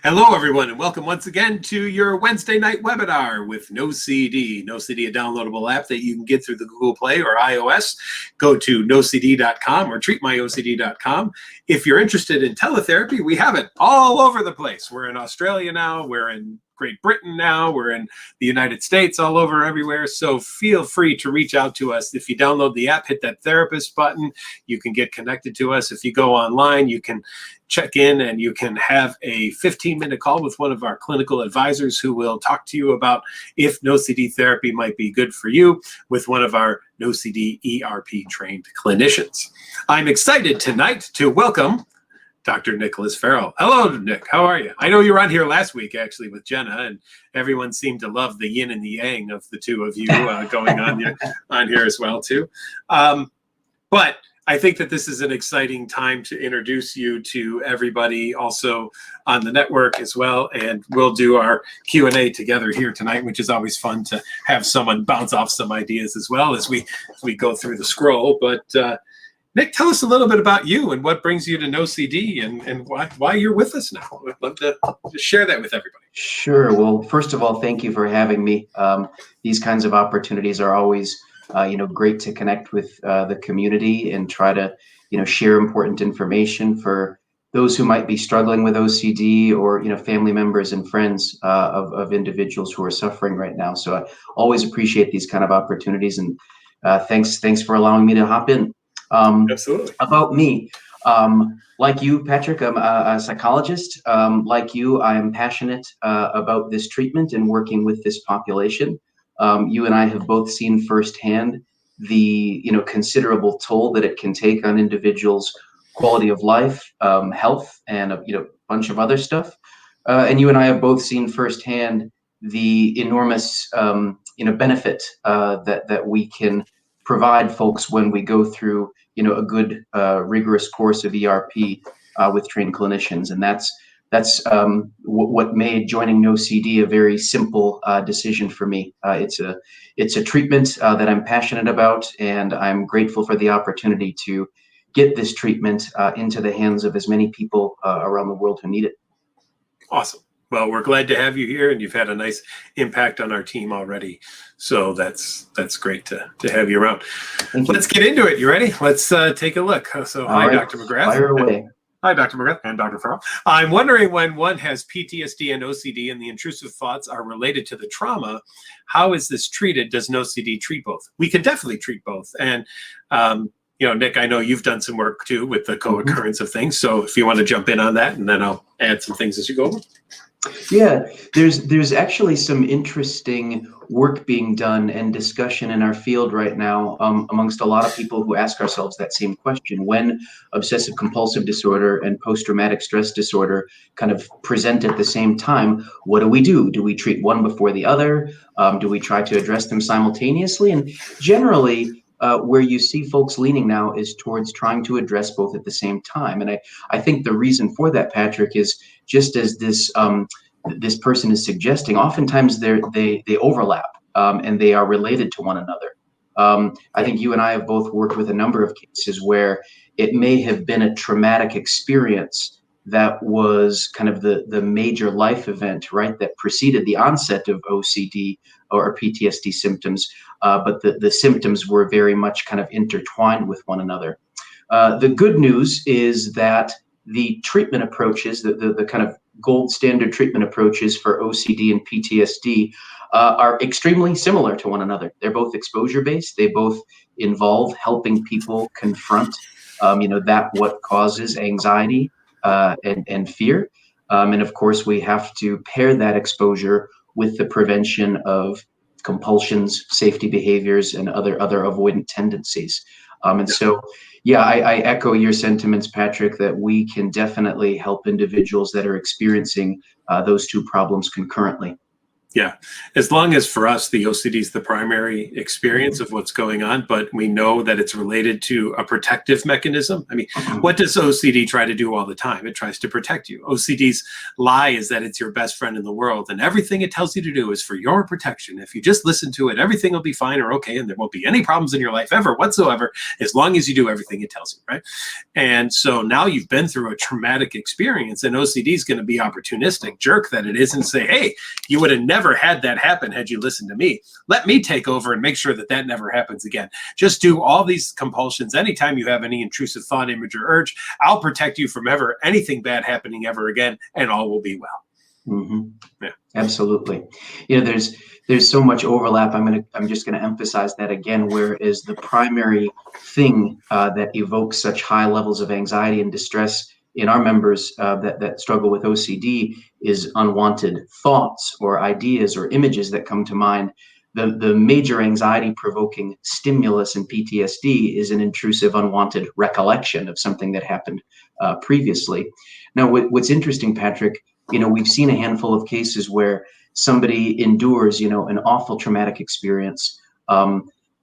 Hello, everyone, and welcome once again to your Wednesday night webinar with NoCD. NoCD, a downloadable app that you can get through the Google Play or iOS. Go to nocd.com or treatmyocd.com. If you're interested in teletherapy, we have it all over the place. We're in Australia now. We're in Great Britain now. We're in the United States, all over everywhere. So feel free to reach out to us. If you download the app, hit that therapist button. You can get connected to us. If you go online, you can check in and you can have a 15-minute call with one of our clinical advisors who will talk to you about if NoCD therapy might be good for you with one of our NoCD ERP trained clinicians. I'm excited tonight to welcome Dr. Nicholas Farrell. Hello, Nick. How are you? I know you were on here last week, actually, with Jenna, and everyone seemed to love the yin and the yang of the two of you going on here as well, too. But I think that this is an exciting time to introduce you to everybody also on the network as well. And we'll do our Q&A together here tonight, which is always fun to have someone bounce off some ideas as well as we go through the scroll. But Nick, tell us a little bit about you and what brings you to NoCD and why you're with us now. I'd love to just share that with everybody. Sure. Well, first of all, thank you for having me. These kinds of opportunities are always, great to connect with the community and try to, share important information for those who might be struggling with OCD or, family members and friends of individuals who are suffering right now. So I always appreciate these kind of opportunities, and thanks for allowing me to hop in. Absolutely. About me, like you, Patrick, I'm a psychologist. Like you, I'm passionate about this treatment and working with this population. You and I have both seen firsthand the considerable toll that it can take on individuals' quality of life, health, and a bunch of other stuff. And you and I have both seen firsthand the enormous benefit that we can provide folks when we go through a good rigorous course of ERP with trained clinicians. And that's what made joining NoCD a very simple decision for me. It's a treatment that I'm passionate about, and I'm grateful for the opportunity to get this treatment into the hands of as many people around the world who need it. Awesome. Well, we're glad to have you here, and you've had a nice impact on our team already. So that's great to have you around. Let's get into it. You ready? Let's take a look. So hi, right. Dr. McGrath. Fire away. Hi, Dr. McGrath and Dr. Farrell. I'm wondering, when one has PTSD and OCD and the intrusive thoughts are related to the trauma, how is this treated? Does NoCD treat both? We can definitely treat both. And, Nick, I know you've done some work too with the co-occurrence of things. So if you want to jump in on that, and then I'll add some things as you go over. Yeah, there's actually some interesting work being done and discussion in our field right now amongst a lot of people who ask ourselves that same question. When obsessive compulsive disorder and post-traumatic stress disorder kind of present at the same time, what do we do? Do we treat one before the other? Do we try to address them simultaneously? And generally, where you see folks leaning now is towards trying to address both at the same time. And I think the reason for that, Patrick, is just as this person is suggesting, oftentimes they overlap and they are related to one another. I think you and I have both worked with a number of cases where it may have been a traumatic experience that was kind of the major life event, right, that preceded the onset of OCD or PTSD symptoms, but the symptoms were very much kind of intertwined with one another. The good news is that the treatment approaches, the kind of gold standard treatment approaches for OCD and PTSD are extremely similar to one another. They're both exposure-based. They both involve helping people confront, that what causes anxiety and fear. And of course, we have to pair that exposure with the prevention of compulsions, safety behaviors, and other avoidant tendencies. And so, yeah, I echo your sentiments, Patrick, that we can definitely help individuals that are experiencing those two problems concurrently. Yeah, as long as for us, the OCD is the primary experience of what's going on, but we know that it's related to a protective mechanism. I mean, what does OCD try to do all the time? It tries to protect you. OCD's lie is that it's your best friend in the world, and everything it tells you to do is for your protection. If you just listen to it, everything will be fine or okay, and there won't be any problems in your life ever whatsoever, as long as you do everything it tells you, right? And so now you've been through a traumatic experience, and OCD is going to be opportunistic jerk that it is and say, hey, you would have never had that happen had you listened to me. Let me take over and make sure that that never happens again. Just do all these compulsions. Anytime you have any intrusive thought, image, or urge, I'll protect you from ever anything bad happening ever again, and all will be well. Mm-hmm. Yeah, absolutely. You know, there's so much overlap. I'm just gonna emphasize that again. Whereas the primary thing that evokes such high levels of anxiety and distress in our members that struggle with OCD is unwanted thoughts or ideas or images that come to mind. The major anxiety provoking stimulus in PTSD is an intrusive, unwanted recollection of something that happened previously. Now, what's interesting, Patrick, you know, we've seen a handful of cases where somebody endures, you know, an awful traumatic experience,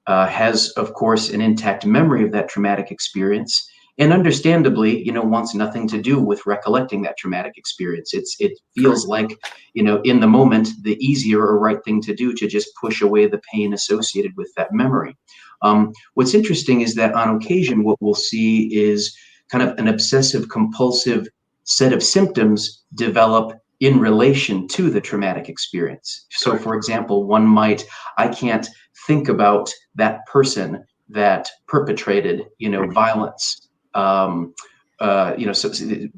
has, of course, an intact memory of that traumatic experience, and understandably, you know, wants nothing to do with recollecting that traumatic experience. It feels like, you know, in the moment, the easier or right thing to do to just push away the pain associated with that memory. What's interesting is that on occasion, what we'll see is kind of an obsessive compulsive set of symptoms develop in relation to the traumatic experience. So for example, I can't think about that person that perpetrated, you know, violence, you know, so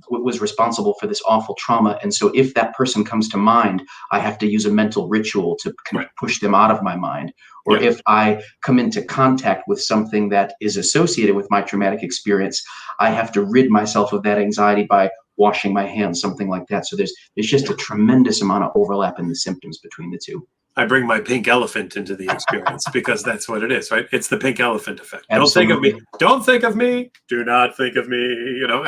was responsible for this awful trauma. And so if that person comes to mind, I have to use a mental ritual to kind of push them out of my mind. Or if I come into contact with something that is associated with my traumatic experience, I have to rid myself of that anxiety by washing my hands, something like that. So there's just a tremendous amount of overlap in the symptoms between the two. I bring my pink elephant into the experience because that's what it is, right? It's the pink elephant effect. Absolutely. Don't think of me. Don't think of me. Do not think of me. You know,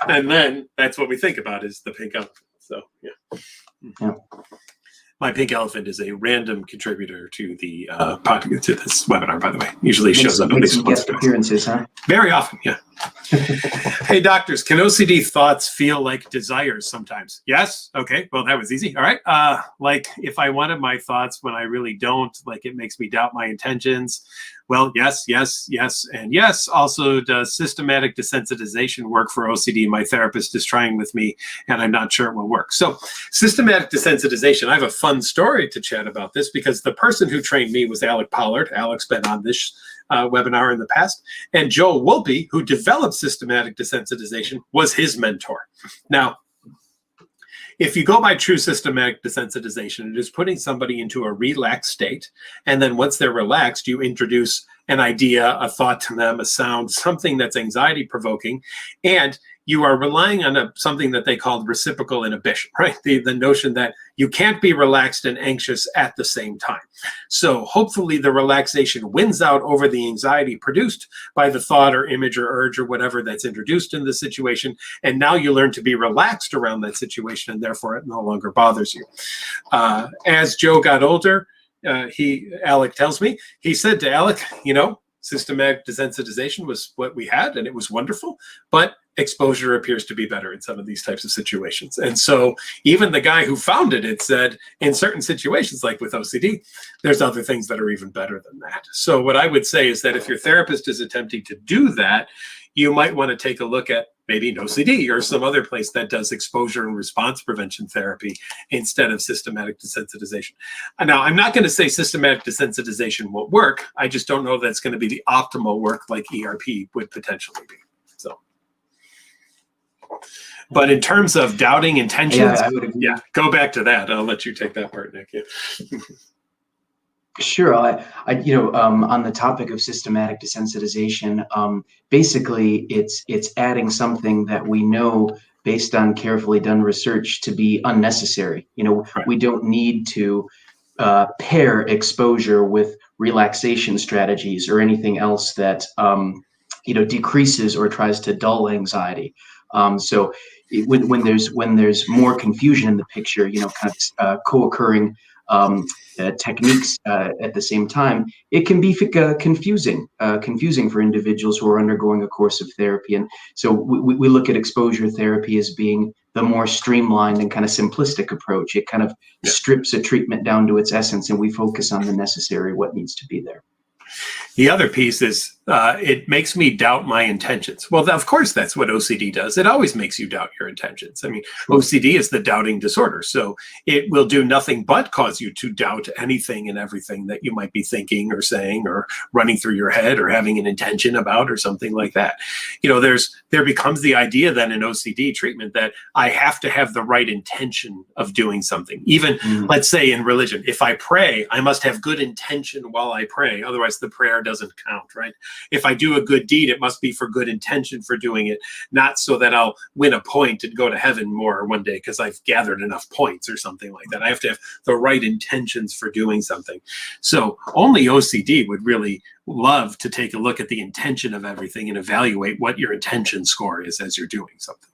and then that's what we think about is the pink elephant. So yeah. My pink elephant is a random contributor to the to this webinar, by the way. Usually shows up at least once. Guest appearances, huh? Very often, yeah. Hey, doctors, can OCD thoughts feel like desires sometimes? Yes? Okay, well, that was easy. All right. Like if I wanted my thoughts when I really don't, like it makes me doubt my intentions. Well, yes, yes, yes, and yes. Also, does systematic desensitization work for OCD? My therapist is trying with me, and I'm not sure it will work. So systematic desensitization, I have a fun story to chat about this because the person who trained me was Alec Pollard. Alec's been on this webinar in the past. And Joel Wolpe, who developed systematic desensitization, was his mentor. Now, if you go by true systematic desensitization, it is putting somebody into a relaxed state. And then once they're relaxed, you introduce an idea, a thought to them, a sound, something that's anxiety provoking. And you are relying on something that they called reciprocal inhibition, right? The notion that you can't be relaxed and anxious at the same time. So hopefully the relaxation wins out over the anxiety produced by the thought or image or urge or whatever that's introduced in the situation. And now you learn to be relaxed around that situation, and therefore it no longer bothers you. As Joe got older, Alec tells me, he said to Alec, you know, systematic desensitization was what we had, and it was wonderful, but exposure appears to be better in some of these types of situations. And so even the guy who founded it said in certain situations, like with OCD, there's other things that are even better than that. So what I would say is that if your therapist is attempting to do that, you might want to take a look at maybe OCD or some other place that does exposure and response prevention therapy instead of systematic desensitization. Now, I'm not going to say systematic desensitization won't work. I just don't know that's going to be the optimal work like ERP would potentially be. So, but in terms of doubting intentions, I would agree. Yeah, go back to that. I'll let you take that part, Nick. Yeah. Sure. You know, on the topic of systematic desensitization, basically it's adding something that we know based on carefully done research to be unnecessary. You know, we don't need to pair exposure with relaxation strategies or anything else that you know, decreases or tries to dull anxiety. When there's more confusion in the picture, you know, kind of co-occurring techniques at the same time, it can be confusing for individuals who are undergoing a course of therapy. And so we look at exposure therapy as being the more streamlined and kind of simplistic approach. It kind of strips a treatment down to its essence, and we focus on the necessary, what needs to be there. The other piece is it makes me doubt my intentions. Well, of course, that's what OCD does. It always makes you doubt your intentions. I mean, OCD is the doubting disorder. So it will do nothing but cause you to doubt anything and everything that you might be thinking or saying or running through your head or having an intention about or something like that. You know, there becomes the idea then in OCD treatment that I have to have the right intention of doing something. Even let's say in religion, if I pray, I must have good intention while I pray. Otherwise, the prayer doesn't count, right? If I do a good deed, it must be for good intention for doing it, not so that I'll win a point and go to heaven more one day because I've gathered enough points or something like that. I have to have the right intentions for doing something. So only OCD would really love to take a look at the intention of everything and evaluate what your intention score is as you're doing something.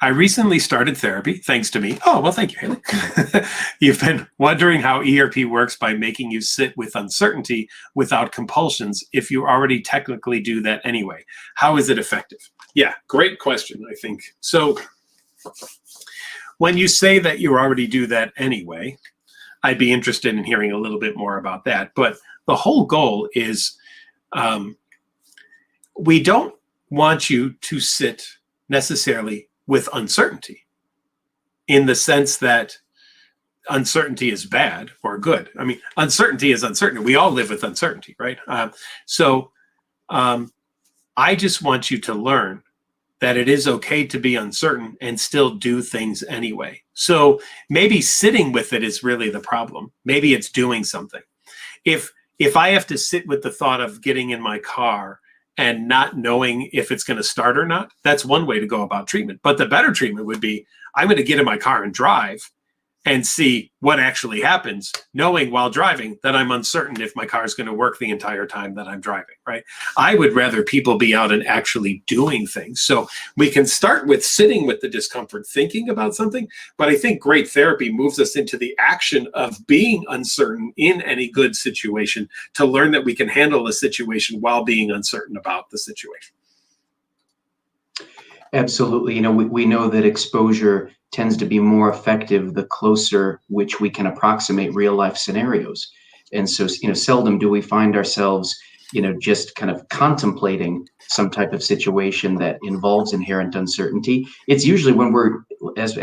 I recently started therapy, thanks to me. Oh, well, thank you, Haley. You've been wondering how ERP works by making you sit with uncertainty without compulsions if you already technically do that anyway. How is it effective? Yeah, great question, I think. So when you say that you already do that anyway, I'd be interested in hearing a little bit more about that. But the whole goal is we don't want you to sit necessarily with uncertainty in the sense that uncertainty is bad or good. I mean, uncertainty is uncertainty. We all live with uncertainty, right? So I just want you to learn that it is okay to be uncertain and still do things anyway. So maybe sitting with it is really the problem. Maybe it's doing something. If I have to sit with the thought of getting in my car and not knowing if it's going to start or not, that's one way to go about treatment. But the better treatment would be, I'm going to get in my car and drive and see what actually happens, knowing while driving that I'm uncertain if my car is going to work the entire time that I'm driving, right? I would rather people be out and actually doing things. So we can start with sitting with the discomfort, thinking about something, but I think great therapy moves us into the action of being uncertain in any good situation to learn that we can handle the situation while being uncertain about the situation. Absolutely. You know, we know that exposure tends to be more effective the closer which we can approximate real life scenarios. And so, you know, seldom do we find ourselves, you know, just kind of contemplating some type of situation that involves inherent uncertainty. It's usually when we're, as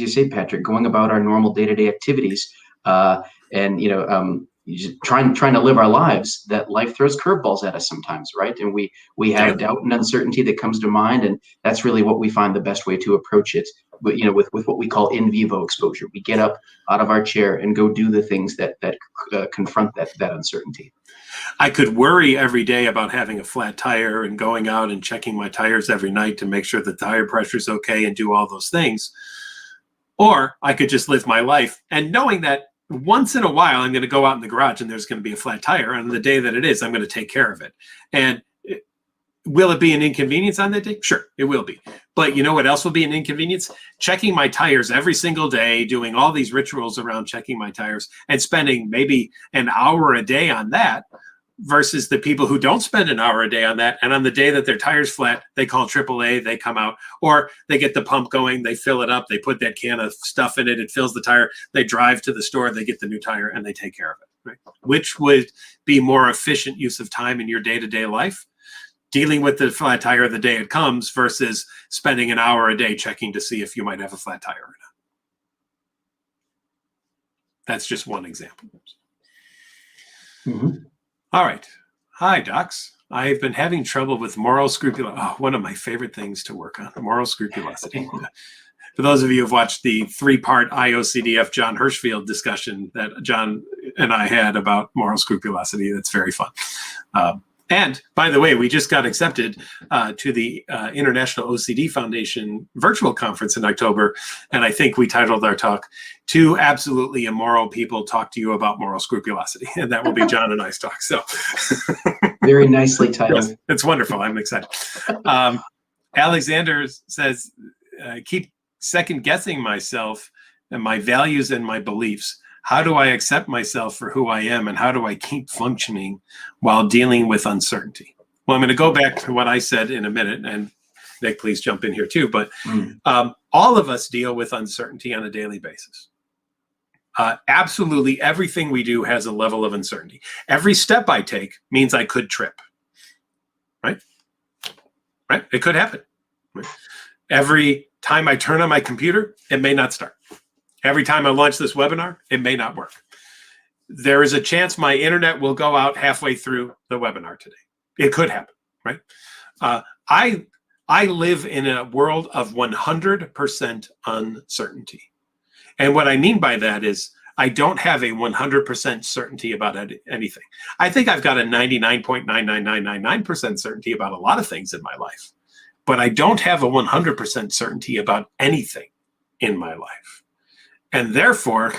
you say, Patrick, going about our normal day-to-day activities, and, you know, trying to live our lives, that life throws curveballs at us sometimes, right? And we have doubt and uncertainty that comes to mind, and that's really what we find the best way to approach it. But, you know, with what we call in vivo exposure, we get up out of our chair and go do the things that confront that uncertainty. I could worry every day about having a flat tire and going out and checking my tires every night to make sure the tire pressure is okay and do all those things. Or I could just live my life and knowing that once in a while, I'm going to go out in the garage and there's going to be a flat tire. And the day that it is, I'm going to take care of it. And will it be an inconvenience on that day? Sure, it will be. But you know what else will be an inconvenience? Checking my tires every single day, doing all these rituals around checking my tires and spending maybe an hour a day on that versus the people who don't spend an hour a day on that. And on the day that their tire's flat, they call AAA, they come out, or they get the pump going, they fill it up, they put that can of stuff in it, it fills the tire, they drive to the store, they get the new tire, and they take care of it. Right? Which would be more efficient use of time in your day-to-day life? Dealing with the flat tire the day it comes versus spending an hour a day checking to see if you might have a flat tire or not. That's just one example. Mm-hmm. All right. Hi, docs. I've been having trouble with moral scrupulosity. Oh, one of my favorite things to work on, moral scrupulosity. For those of you who've watched the 3-part IOCDF John Hirschfield discussion that John and I had about moral scrupulosity, that's very fun. And by the way, we just got accepted to the International OCD Foundation virtual conference in October. And I think we titled our talk, "Two Absolutely Immoral People Talk to You About Moral Scrupulosity." And that will be John and I's talk. So very nicely titled. Yes, it's wonderful. I'm excited. Alexander says, keep second guessing myself and my values and my beliefs? How do I accept myself for who I am, and how do I keep functioning while dealing with uncertainty? Well, I'm going to go back to what I said in a minute, and Nick, please jump in here too. But all of us deal with uncertainty on a daily basis. Absolutely everything we do has a level of uncertainty. Every step I take means I could trip, right? Right? It could happen. Right? Every time I turn on my computer, it may not start. Every time I launch this webinar, it may not work. There is a chance my internet will go out halfway through the webinar today. It could happen, right? I live in a world of 100% uncertainty. And what I mean by that is I don't have a 100% certainty about anything. I think I've got a 99.99999% certainty about a lot of things in my life, but I don't have a 100% certainty about anything in my life. And therefore,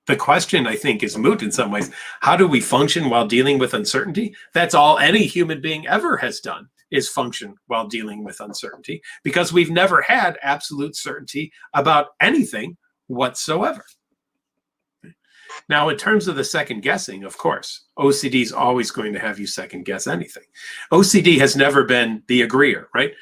the question, I think, is moot in some ways. How do we function while dealing with uncertainty? That's all any human being ever has done, is function while dealing with uncertainty, because we've never had absolute certainty about anything whatsoever. Now, in terms of the second guessing, of course, OCD is always going to have you second guess anything. OCD has never been the agreeer, right?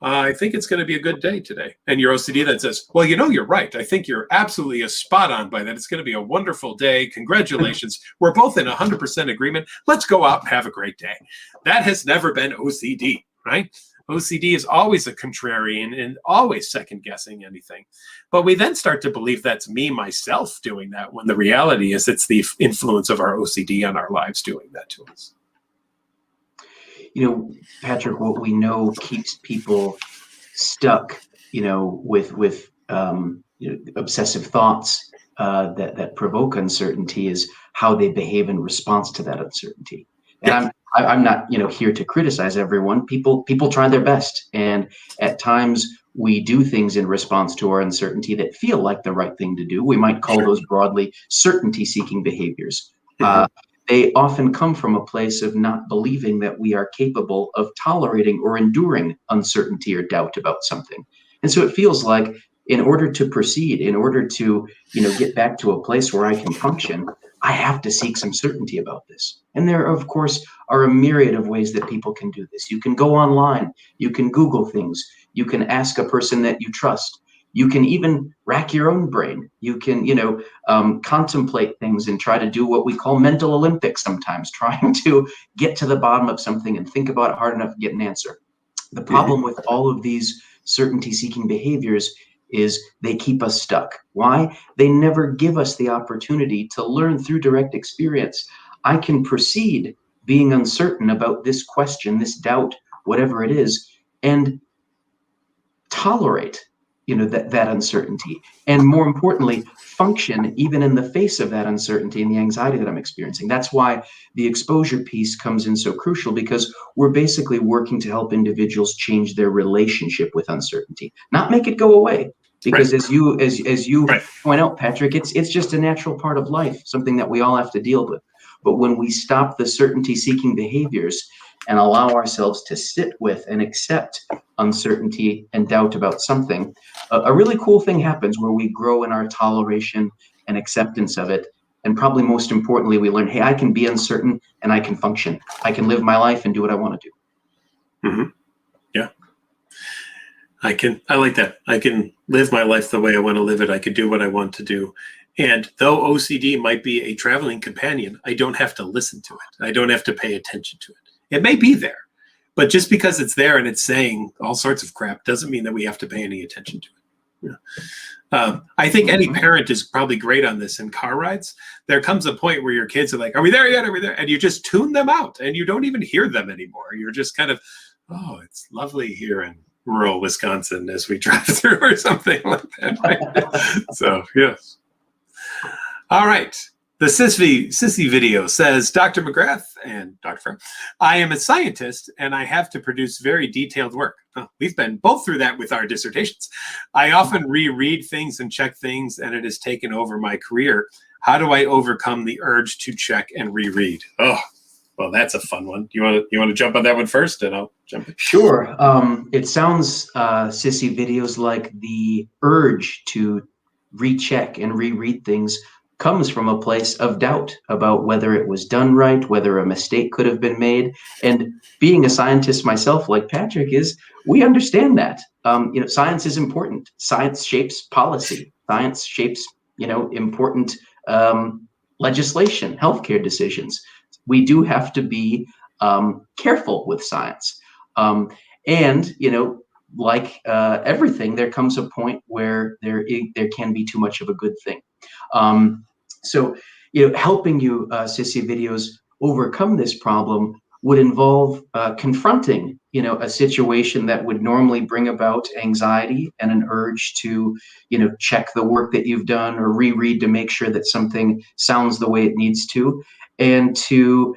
I think it's going to be a good day today. And your OCD then says, well, you know, you're right. I think you're absolutely a spot on by that. It's going to be a wonderful day. Congratulations. We're both in 100% agreement. Let's go out and have a great day. That has never been OCD, right? OCD is always a contrarian and always second guessing anything. But we then start to believe that's me, myself doing that, when the reality is it's the influence of our OCD on our lives doing that to us. You know, Patrick, what we know keeps people stuck, you know, with obsessive thoughts that provoke uncertainty is how they behave in response to that uncertainty. And I'm not, you know, here to criticize everyone. People try their best, and at times we do things in response to our uncertainty that feel like the right thing to do. We might call those broadly certainty-seeking behaviors. They often come from a place of not believing that we are capable of tolerating or enduring uncertainty or doubt about something. And so it feels like in order to proceed, in order to, you know, get back to a place where I can function, I have to seek some certainty about this. And there, of course, are a myriad of ways that people can do this. You can go online, you can Google things, you can ask a person that you trust. You can even rack your own brain. You can, you know, contemplate things and try to do what we call mental Olympics sometimes, trying to get to the bottom of something and think about it hard enough to get an answer. The problem with all of these certainty-seeking behaviors is they keep us stuck. Why? They never give us the opportunity to learn through direct experience. I can proceed being uncertain about this question, this doubt, whatever it is, and tolerate, you know, that uncertainty, and more importantly, function even in the face of that uncertainty and the anxiety that I'm experiencing. That's why the exposure piece comes in so crucial, because we're basically working to help individuals change their relationship with uncertainty, not make it go away. Because as you point out, Patrick, it's just a natural part of life, something that we all have to deal with. But when we stop the certainty-seeking behaviors and allow ourselves to sit with and accept uncertainty and doubt about something, a really cool thing happens where we grow in our toleration and acceptance of it. And probably most importantly, we learn, hey, I can be uncertain and I can function. I can live my life and do what I want to do. Mm-hmm. Yeah. I like that. I can live my life the way I want to live it. I can do what I want to do. And though OCD might be a traveling companion, I don't have to listen to it. I don't have to pay attention to it. It may be there, but just because it's there and it's saying all sorts of crap doesn't mean that we have to pay any attention to it. Yeah. I think any parent is probably great on this in car rides. There comes a point where your kids are like, are we there yet? Are we there? And you just tune them out and you don't even hear them anymore. You're just kind of, oh, it's lovely here in rural Wisconsin as we drive through or something like that. Right? So, yes. All right. The Sissy video says, Dr. McGrath and Dr. Fair, I am a scientist and I have to produce very detailed work. We've been both through that with our dissertations. I often reread things and check things, and it has taken over my career. How do I overcome the urge to check and reread? Oh, Well, that's a fun one. You want to jump on that one first, and I'll jump in. Sure. It sounds, sissy videos, like the urge to recheck and reread things comes from a place of doubt about whether it was done right, whether a mistake could have been made. And being a scientist myself, like Patrick is, we understand that. Science is important. Science shapes policy. Science shapes, important legislation, healthcare decisions. We do have to be careful with science. And, like everything, there comes a point where there can be too much of a good thing. So, helping you, Sissy videos, overcome this problem would involve confronting, a situation that would normally bring about anxiety and an urge to, check the work that you've done or reread to make sure that something sounds the way it needs to, and to,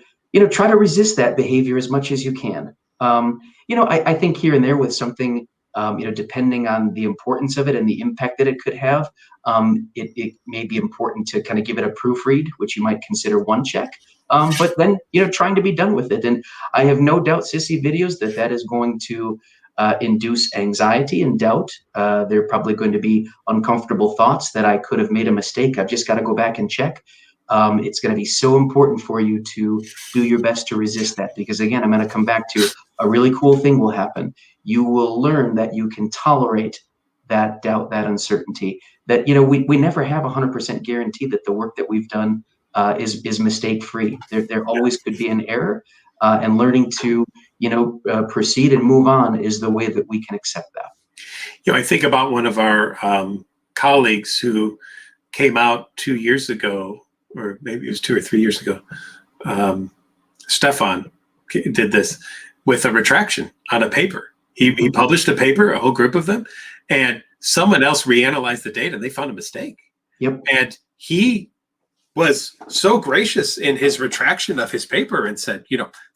try to resist that behavior as much as you can. I think here and there with something, depending on the importance of it and the impact that it could have, it may be important to kind of give it a proofread, which you might consider one check. But then, trying to be done with it. And I have no doubt, Sissy videos, that is going to induce anxiety and doubt. There are probably going to be uncomfortable thoughts that I could have made a mistake. I've just got to go back and check. It's going to be so important for you to do your best to resist that, because again, I'm going to come back to a really cool thing will happen. You will learn that you can tolerate that doubt, that uncertainty, that, we never have 100% guarantee that the work that we've done is mistake free. There always could be an error, and learning to, proceed and move on is the way that we can accept that. I think about one of our colleagues who came out 2 years ago, or maybe it was 2 or 3 years ago. Stefan did this with a retraction on a paper. He published a paper, a whole group of them, and someone else reanalyzed the data and they found a mistake. Yep. And he was so gracious in his retraction of his paper and said,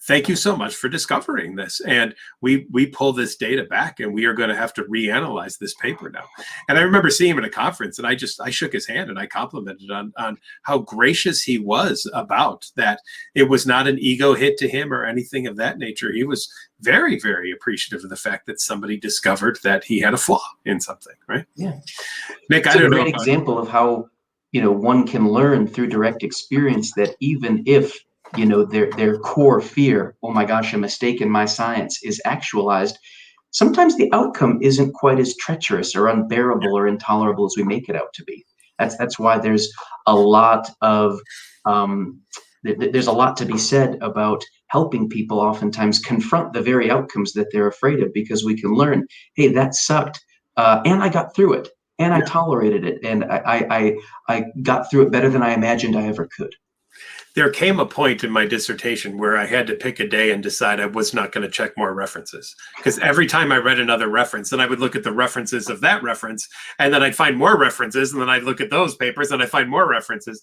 thank you so much for discovering this. And we pull this data back and we are going to have to reanalyze this paper now. And I remember seeing him at a conference and I shook his hand and I complimented on how gracious he was about that. It was not an ego hit to him or anything of that nature. He was very, very appreciative of the fact that somebody discovered that he had a flaw in something, right? Yeah. Nick, it's a great example of how, one can learn through direct experience that even if, their core fear, oh my gosh, a mistake in my science, is actualized, sometimes the outcome isn't quite as treacherous or unbearable or intolerable as we make it out to be. That's why there's a lot of there's a lot to be said about helping people oftentimes confront the very outcomes that they're afraid of, because we can learn, hey, that sucked, and I got through it. And I tolerated it, and I got through it better than I imagined I ever could. There came a point in my dissertation where I had to pick a day and decide I was not going to check more references, because every time I read another reference, then I would look at the references of that reference, and then I'd find more references, and then I'd look at those papers, and I'd find more references.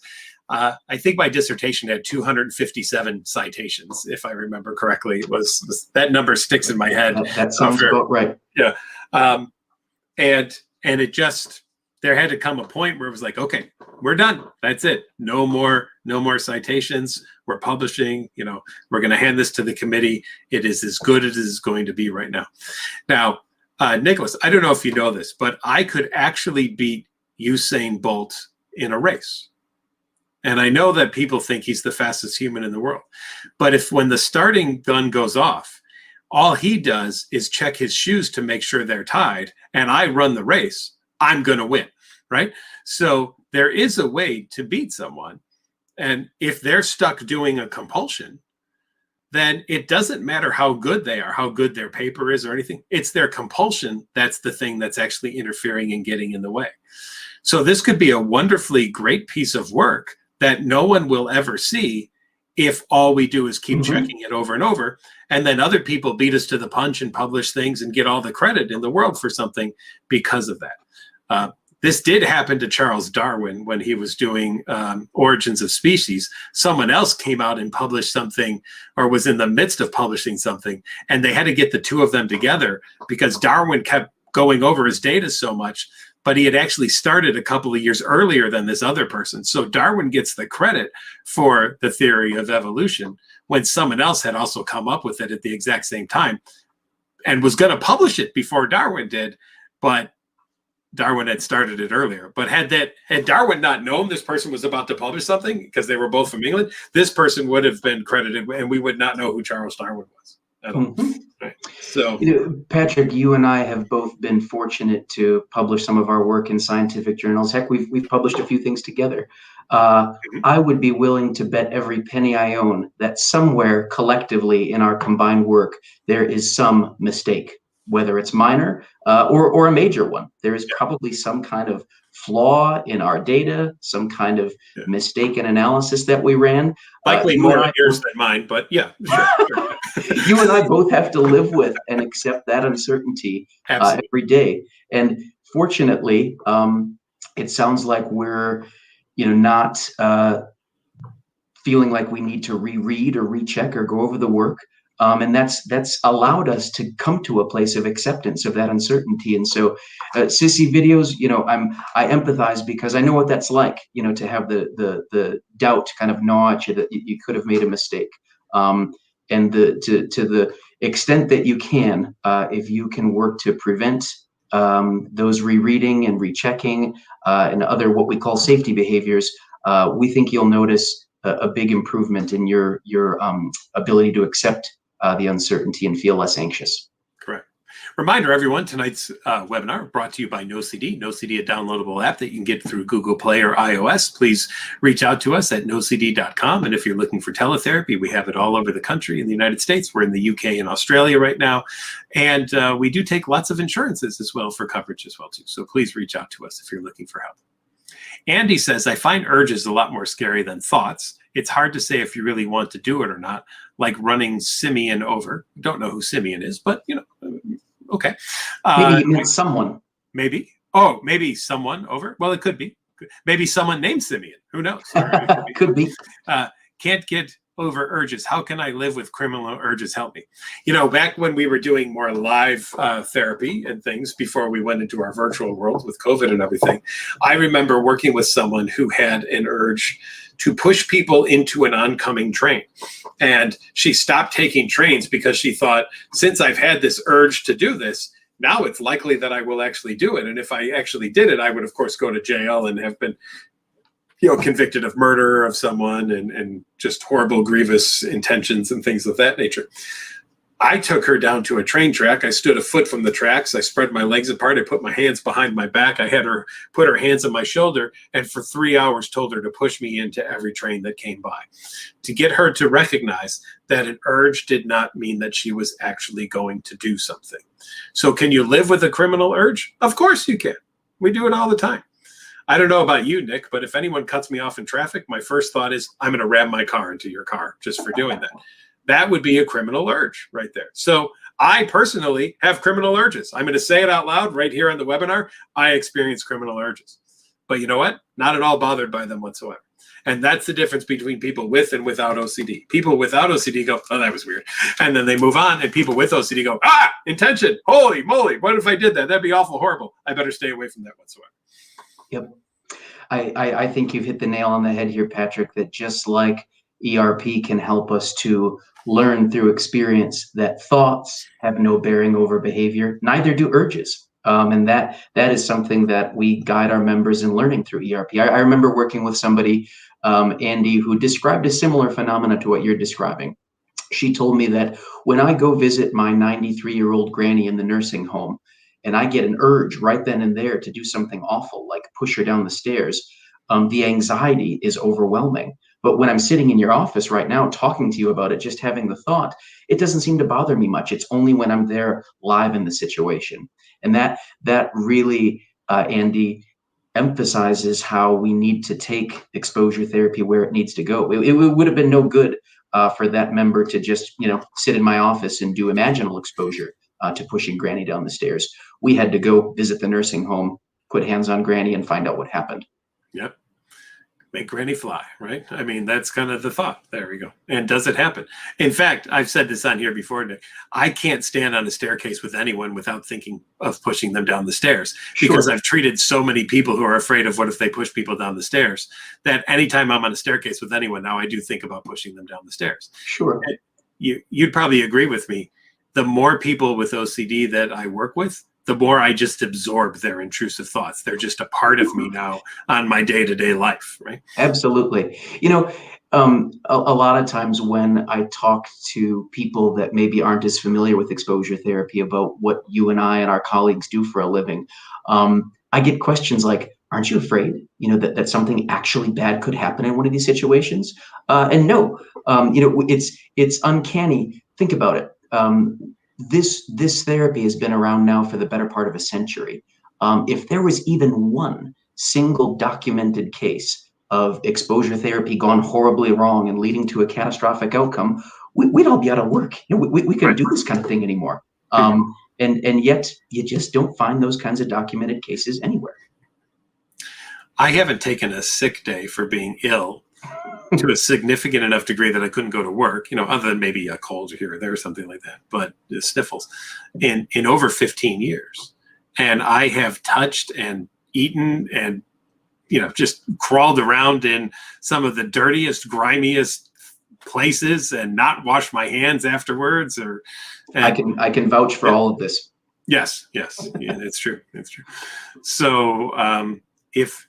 I think my dissertation had 257 citations, if I remember correctly. It was that number sticks in my head. That sounds about right. Yeah. And it just, there had to come a point where it was like, okay, we're done. That's it. No more citations. We're publishing, we're going to hand this to the committee. It is as good as it is going to be right now. Now, Nicholas, I don't know if you know this, but I could actually beat Usain Bolt in a race. And I know that people think he's the fastest human in the world. But when the starting gun goes off, all he does is check his shoes to make sure they're tied, and I run the race, I'm going to win, right? So there is a way to beat someone. And if they're stuck doing a compulsion, then it doesn't matter how good they are, how good their paper is or anything. It's their compulsion that's the thing that's actually interfering and getting in the way. So this could be a wonderfully great piece of work that no one will ever see if all we do is keep checking it over and over, and then other people beat us to the punch and publish things and get all the credit in the world for something because of that. This did happen to Charles Darwin when he was doing Origins of Species. Someone else came out and published something, or was in the midst of publishing something, and they had to get the two of them together because Darwin kept going over his data so much, but he had actually started a couple of years earlier than this other person. So Darwin gets the credit for the theory of evolution, when someone else had also come up with it at the exact same time and was going to publish it before Darwin did, but Darwin had started it earlier. But had Darwin not known this person was about to publish something, because they were both from England, this person would have been credited, and we would not know who Charles Darwin was at all. Right. So, Patrick, you and I have both been fortunate to publish some of our work in scientific journals. Heck, we've published a few things together. I would be willing to bet every penny I own that somewhere collectively in our combined work there is some mistake, whether it's minor or a major one. There is probably some kind of flaw in our data, some kind of mistaken analysis that we ran. Likely more yours than mine, but yeah. Sure. You and I both have to live with and accept that uncertainty every day. And fortunately, it sounds like we're not feeling like we need to reread or recheck or go over the work. And that's allowed us to come to a place of acceptance of that uncertainty. And so, Sissy videos, I empathize, because I know what that's like, to have the doubt kind of gnaw at you that you could have made a mistake. And to the extent that you can, if you can work to prevent those rereading and rechecking and other what we call safety behaviors, we think you'll notice a big improvement in your ability to accept the uncertainty and feel less anxious. Correct. Reminder, everyone, tonight's webinar brought to you by NoCD. NoCD, a downloadable app that you can get through Google Play or iOS. Please reach out to us at nocd.com. And if you're looking for teletherapy, we have it all over the country in the United States. We're in the UK and Australia right now. And we do take lots of insurances as well for coverage as well, too. So please reach out to us if you're looking for help. Andy says, I find urges a lot more scary than thoughts. It's hard to say if you really want to do it or not, like running Simeon over. Don't know who Simeon is, but, okay. Maybe you meant someone. Maybe. Oh, maybe someone over. Well, it could be. Maybe someone named Simeon. Who knows? Could be. Can't get over urges. How can I live with criminal urges? Help me. Back when we were doing more live therapy and things before we went into our virtual world with COVID and everything, I remember working with someone who had an urge to push people into an oncoming train. And she stopped taking trains because she thought, since I've had this urge to do this, now it's likely that I will actually do it. And if I actually did it, I would, of course, go to jail and have been convicted of murder of someone and just horrible, grievous intentions and things of that nature. I took her down to a train track. I stood a foot from the tracks. I spread my legs apart. I put my hands behind my back. I had her put her hands on my shoulder, and for 3 hours told her to push me into every train that came by, to get her to recognize that an urge did not mean that she was actually going to do something. So can you live with a criminal urge? Of course you can. We do it all the time. I don't know about you, Nick, but if anyone cuts me off in traffic, my first thought is, I'm going to ram my car into your car just for doing that. That would be a criminal urge right there. So I personally have criminal urges. I'm going to say it out loud right here on the webinar. I experience criminal urges. But you know what? Not at all bothered by them whatsoever. And that's the difference between people with and without OCD. People without OCD go, oh, that was weird. And then they move on. And people with OCD go, intention. Holy moly. What if I did that? That'd be awful horrible. I better stay away from that whatsoever. Yep. I think you've hit the nail on the head here, Patrick, that just like ERP can help us to learn through experience that thoughts have no bearing over behavior, neither do urges. And that is something that we guide our members in learning through ERP. I remember working with somebody, Andy, who described a similar phenomena to what you're describing. She told me that when I go visit my 93-year-old granny in the nursing home, and I get an urge right then and there to do something awful, like push her down the stairs, the anxiety is overwhelming. But when I'm sitting in your office right now talking to you about it, just having the thought, it doesn't seem to bother me much. It's only when I'm there live in the situation. And that really, Andy, emphasizes how we need to take exposure therapy where it needs to go. It would have been no good for that member to just, sit in my office and do imaginal exposure to pushing Granny down the stairs. We had to go visit the nursing home, put hands on Granny, and find out what happened. Yep. make granny fly, right? I mean, that's kind of the thought. There we go. And does it happen? In fact, I've said this on here before, Nick. I can't stand on a staircase with anyone without thinking of pushing them down the stairs, because Sure. I've treated so many people who are afraid of what if they push people down the stairs, that anytime I'm on a staircase with anyone now, I do think about pushing them down the stairs. Sure. And you'd probably agree with me. The more people with OCD that I work with, the more I just absorb their intrusive thoughts. They're just a part of me now on my day-to-day life, right? Absolutely. A lot of times when I talk to people that maybe aren't as familiar with exposure therapy about what you and I and our colleagues do for a living, I get questions like, aren't you afraid, that something actually bad could happen in one of these situations? And no, it's uncanny. Think about it. This therapy has been around now for the better part of a century. If there was even one single documented case of exposure therapy gone horribly wrong and leading to a catastrophic outcome, we'd all be out of work. We couldn't do this kind of thing anymore. And yet you just don't find those kinds of documented cases anywhere. I haven't taken a sick day for being ill to a significant enough degree that I couldn't go to work, other than maybe a cold here or there or something like that, but sniffles in over 15 years. And I have touched and eaten and, just crawled around in some of the dirtiest, grimiest places and not washed my hands afterwards. I can vouch for all of this. Yes. Yeah, it's true. It's true. So if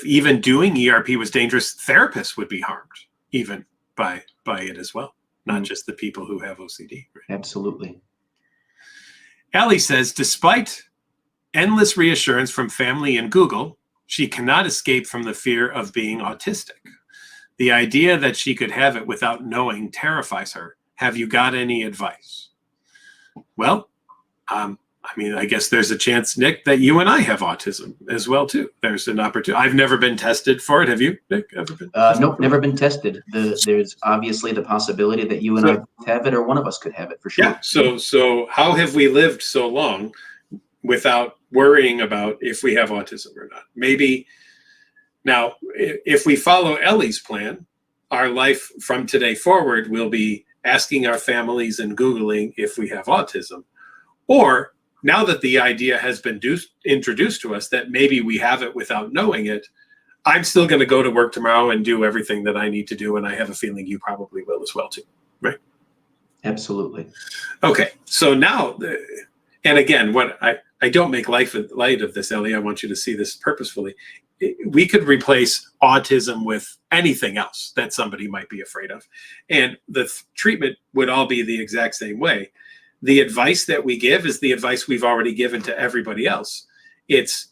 even doing ERP was dangerous, therapists would be harmed even by it as well, not just the people who have OCD. Right? Absolutely. Ellie says, despite endless reassurance from family and Google, she cannot escape from the fear of being autistic. The idea that she could have it without knowing terrifies her. Have you got any advice? Well, I guess there's a chance, Nick, that you and I have autism as well, too. There's an opportunity. I've never been tested for it. Have you, Nick, ever been tested? Nope, never been tested. There's obviously the possibility that you and I have it, or one of us could have it for sure. Yeah, so how have we lived so long without worrying about if we have autism or not? Maybe now, if we follow Ellie's plan, our life from today forward will be asking our families and Googling if we have autism. Or now that the idea has been introduced to us that maybe we have it without knowing it, I'm still going to go to work tomorrow and do everything that I need to do. And I have a feeling you probably will as well, too. Right? Absolutely. Okay. So now, and again, what I don't make light of this, Ellie. I want you to see this purposefully. We could replace autism with anything else that somebody might be afraid of. And the treatment would all be the exact same way. The advice that we give is the advice we've already given to everybody else. It's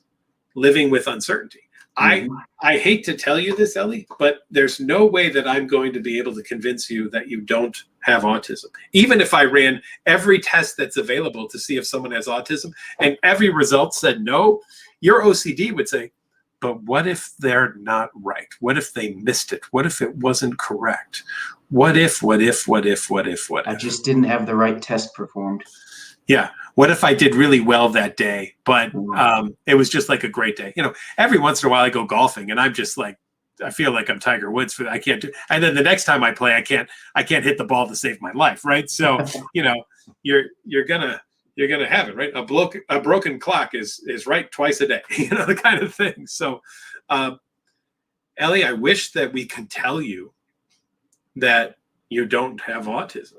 living with uncertainty. Mm-hmm. I hate to tell you this, Ellie, but there's no way that I'm going to be able to convince you that you don't have autism. Even if I ran every test that's available to see if someone has autism and every result said no, your OCD would say, but what if they're not right? What if they missed it? What if it wasn't correct? What if? I just didn't have the right test performed. Yeah. What if I did really well that day, but it was just like a great day? Every once in a while I go golfing and I'm just like, I feel like I'm Tiger Woods I can't do. And then the next time I play, I can't hit the ball to save my life. Right. So, you're gonna have it, right? A broken clock is right twice a day, the kind of thing. So, Ellie, I wish that we could tell you that you don't have autism,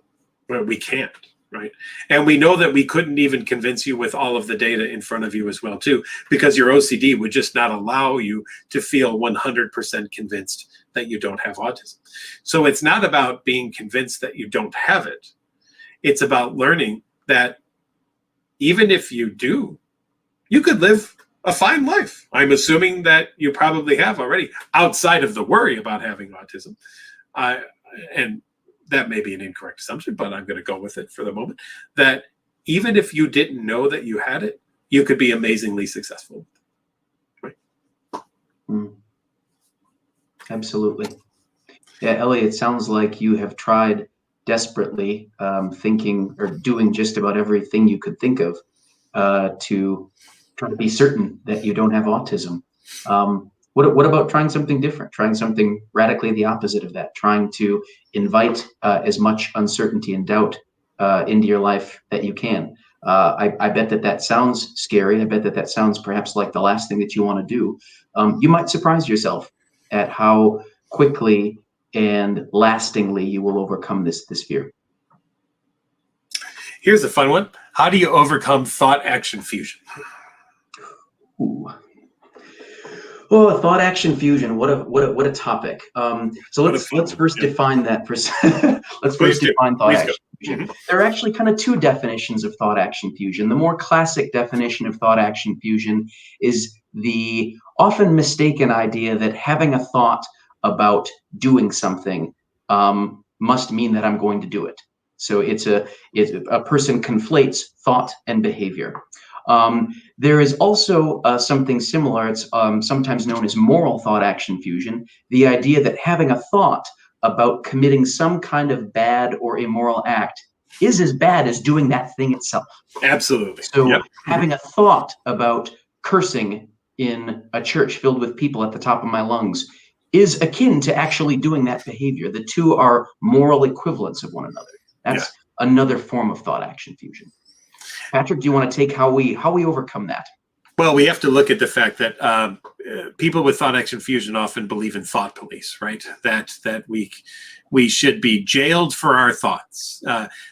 but we can't, right? And we know that we couldn't even convince you with all of the data in front of you as well, too, because your OCD would just not allow you to feel 100% convinced that you don't have autism. So it's not about being convinced that you don't have it. It's about learning that even if you do, you could live a fine life. I'm assuming that you probably have already, outside of the worry about having autism. And that may be an incorrect assumption, but I'm going to go with it for the moment, that even if you didn't know that you had it, you could be amazingly successful. Right? Absolutely. Yeah, Ellie, it sounds like you have tried desperately thinking or doing just about everything you could think of to try to be certain that you don't have autism. What about trying something different, trying something radically the opposite of that, trying to invite as much uncertainty and doubt into your life that you can? I bet that sounds scary. I bet that sounds perhaps like the last thing that you want to do. You might surprise yourself at how quickly and lastingly you will overcome this fear. Here's a fun one. How do you overcome thought action fusion? Ooh. Oh, thought action fusion. What a topic. So let's first define that. Let's first define thought action fusion. There are actually kind of two definitions of thought action fusion. The more classic definition of thought action fusion is the often mistaken idea that having a thought about doing something must mean that I'm going to do it. So a person conflates thought and behavior. There is also something similar. It's sometimes known as moral thought action fusion. The idea that having a thought about committing some kind of bad or immoral act is as bad as doing that thing itself. Absolutely. So having a thought about cursing in a church filled with people at the top of my lungs is akin to actually doing that behavior. The two are moral equivalents of one another. That's another form of thought action fusion. Patrick, do you want to take how we overcome that? Well, we have to look at the fact that people with thought action fusion often believe in thought police, right? That we should be jailed for our thoughts.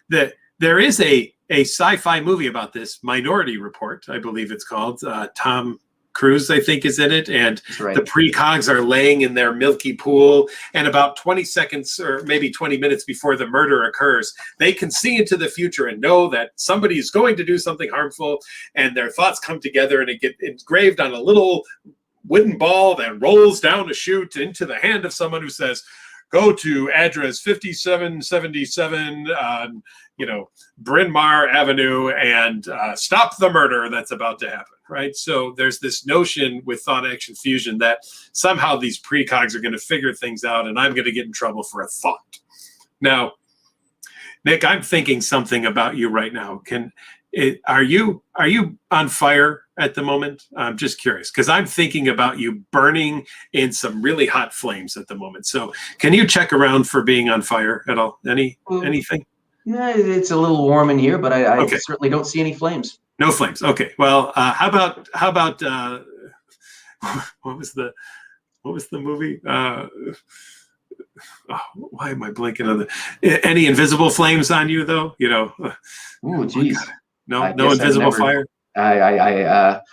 That there is a sci-fi movie about this, Minority Report, I believe it's called. Tom Cruise, I think, is in it, and the precogs are laying in their milky pool, and about 20 seconds or maybe 20 minutes before the murder occurs, they can see into the future and know that somebody is going to do something harmful, and their thoughts come together and it gets engraved on a little wooden ball that rolls down a chute into the hand of someone who says, go to address 5777 on, Bryn Mawr Avenue and stop the murder that's about to happen, right? So there's this notion with thought action fusion that somehow these precogs are going to figure things out and I'm going to get in trouble for a thought. Now, Nick, I'm thinking something about you right now. Are you on fire at the moment? I'm just curious because I'm thinking about you burning in some really hot flames at the moment. So can you check around for being on fire at all? Anything? Yeah, it's a little warm in here, but I certainly don't see any flames. No flames. Okay. Well, how about what was the movie? Why am I blanking on any invisible flames on you though? Oh, geez. No invisible fire. The